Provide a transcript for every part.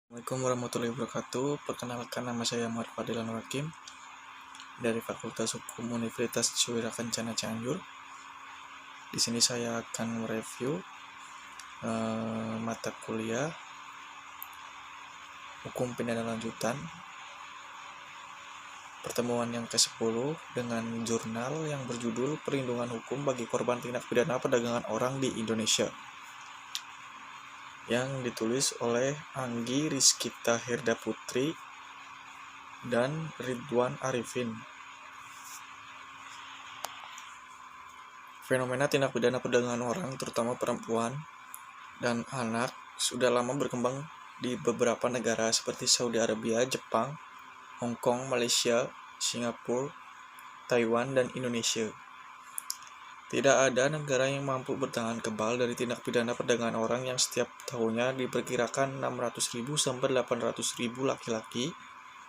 Assalamualaikum warahmatullahi wabarakatuh. Perkenalkan, nama saya Muhammad Fadil Anwar Hakim dari Fakultas Hukum Universitas Triswira Kencana Cianjur. Di sini saya akan mereview mata kuliah Hukum Pidana Lanjutan pertemuan yang ke-10 dengan jurnal yang berjudul Perlindungan Hukum bagi Korban Tindak Pidana Perdagangan Orang di Indonesia, yang ditulis oleh Anggi Rizkita Herda Putri dan Ridwan Arifin. Fenomena tindak pidana perdagangan orang, terutama perempuan dan anak, sudah lama berkembang di beberapa negara seperti Saudi Arabia, Jepang, Hong Kong, Malaysia, Singapura, Taiwan, dan Indonesia. Tidak ada negara yang mampu bertahan kebal dari tindak pidana perdagangan orang yang setiap tahunnya diperkirakan 600.000 sampai 800.000 laki-laki,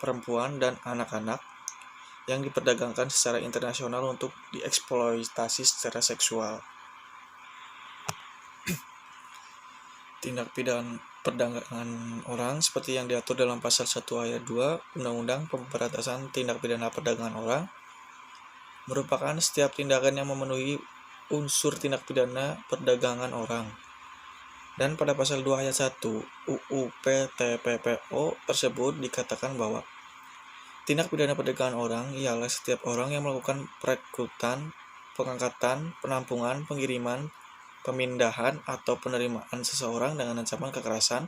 perempuan, dan anak-anak yang diperdagangkan secara internasional untuk dieksploitasi secara seksual. Tindak pidana perdagangan orang seperti yang diatur dalam pasal 1 ayat 2 Undang-Undang Pemberantasan Tindak Pidana Perdagangan Orang merupakan setiap tindakan yang memenuhi unsur tindak pidana perdagangan orang. Dan pada pasal 2 ayat 1 UU PTPPO tersebut dikatakan bahwa tindak pidana perdagangan orang ialah setiap orang yang melakukan perekrutan, pengangkatan, penampungan, pengiriman, pemindahan, atau penerimaan seseorang dengan ancaman kekerasan,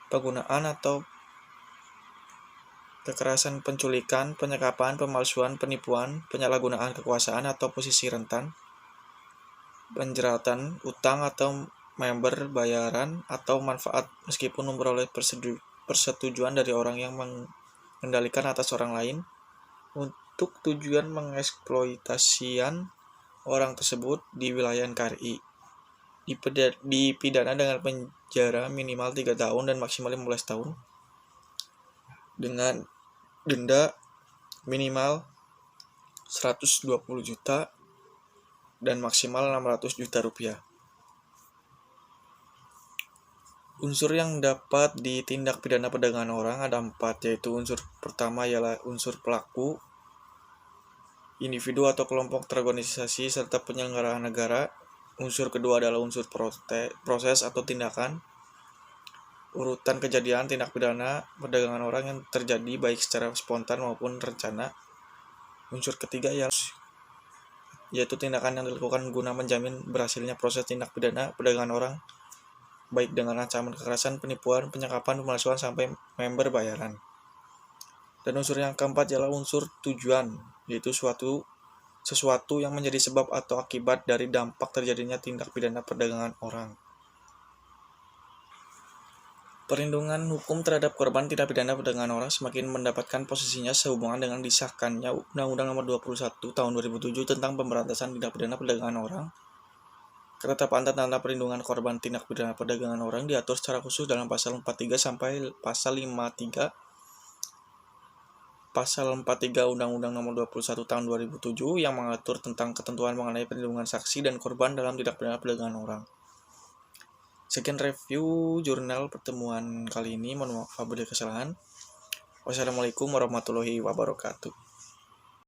penggunaan atau kekerasan, penculikan, penyekapan, pemalsuan, penipuan, penyalahgunaan kekuasaan atau posisi rentan, penjeratan, utang atau member bayaran atau manfaat meskipun memperoleh persetujuan dari orang yang mengendalikan atas orang lain untuk tujuan mengeksploitasian orang tersebut di wilayah NKRI, dipidana dengan penjara minimal 3 tahun dan maksimal 15 tahun dengan denda minimal 120 juta dan maksimal 600 juta rupiah. Unsur yang dapat ditindak pidana perdagangan orang ada 4, yaitu unsur pertama ialah unsur pelaku, individu atau kelompok terorganisasi, serta penyelenggaraan negara. Unsur kedua adalah unsur proses atau tindakan, urutan kejadian tindak pidana perdagangan orang yang terjadi baik secara spontan maupun rencana. Unsur ketiga yaitu tindakan yang dilakukan guna menjamin berhasilnya proses tindak pidana perdagangan orang, baik dengan ancaman kekerasan, penipuan, penyekapan, pemalsuan, sampai member bayaran. Dan unsur yang keempat ialah unsur tujuan, yaitu sesuatu yang menjadi sebab atau akibat dari dampak terjadinya tindak pidana perdagangan orang. Perlindungan hukum terhadap korban tindak pidana perdagangan orang semakin mendapatkan posisinya sehubungan dengan disahkannya Undang-Undang Nomor 21 Tahun 2007 tentang Pemberantasan Tindak Pidana Perdagangan Orang. Ketetapan tentang perlindungan korban tindak pidana perdagangan orang diatur secara khusus dalam pasal 43 sampai pasal 53 Undang-Undang Nomor 21 Tahun 2007 yang mengatur tentang ketentuan mengenai perlindungan saksi dan korban dalam tindak pidana perdagangan orang. Sekian review jurnal pertemuan kali ini. Mohon maaf apabila kesalahan. Wassalamualaikum warahmatullahi wabarakatuh.